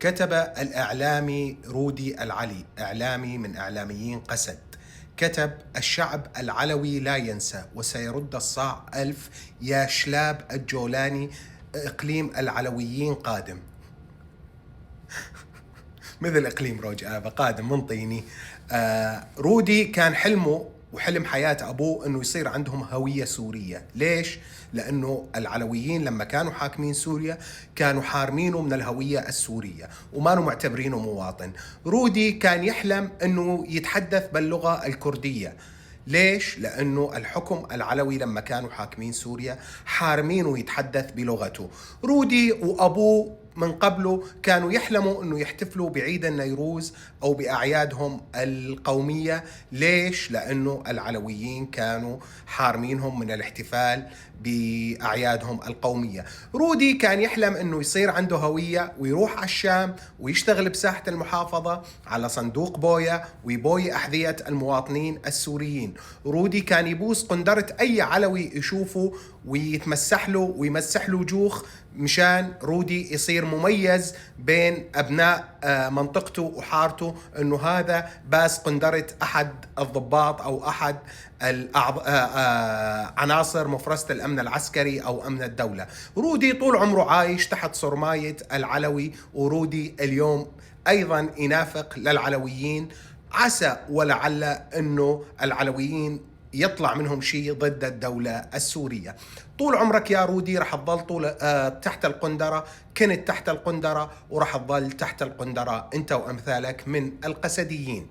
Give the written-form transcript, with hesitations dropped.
كتب الإعلامي رودي العلي، إعلامي من إعلاميين قسد، كتب: الشعب العلوي لا ينسى وسيرد الصاع ألف، يا شلاب الجولاني إقليم العلويين قادم. مثل إقليم روج آبا قادم من طيني. رودي كان حلمه وحلم حياة أبوه أنه يصير عندهم هوية سورية. ليش؟ لأنه العلويين لما كانوا حاكمين سوريا كانوا حارمينه من الهوية السورية وما معتبرينه مواطن. رودي كان يحلم أنه يتحدث باللغة الكردية. ليش؟ لأنه الحكم العلوي لما كانوا حاكمين سوريا حارمينه يتحدث بلغته. رودي وأبوه من قبله كانوا يحلموا أنه يحتفلوا بعيد النيروز أو بأعيادهم القومية. ليش؟ لأنه العلويين كانوا حارمينهم من الاحتفال بأعيادهم القومية. رودي كان يحلم أنه يصير عنده هوية ويروح على الشام ويشتغل بساحة المحافظة على صندوق بويا ويبوي أحذية المواطنين السوريين. رودي كان يبوس قندرة أي علوي يشوفه ويتمسح له ويمسح له جوخ مشان رودي يصير مميز بين أبناء منطقته وحارته، أنه هذا باس قندرة أحد الضباط أو أحد عناصر مفرسة الأمن العسكري أو أمن الدولة. رودي طول عمره عايش تحت صرماية العلوي، ورودي اليوم أيضا ينافق للعلويين. عسى ولعل أنه العلويين يطلع منهم شيء ضد الدولة السورية. طول عمرك يا رودي رح تظل تحت القندرة، كنت تحت القندرة ورح تظل تحت القندرة أنت وأمثالك من القسديين.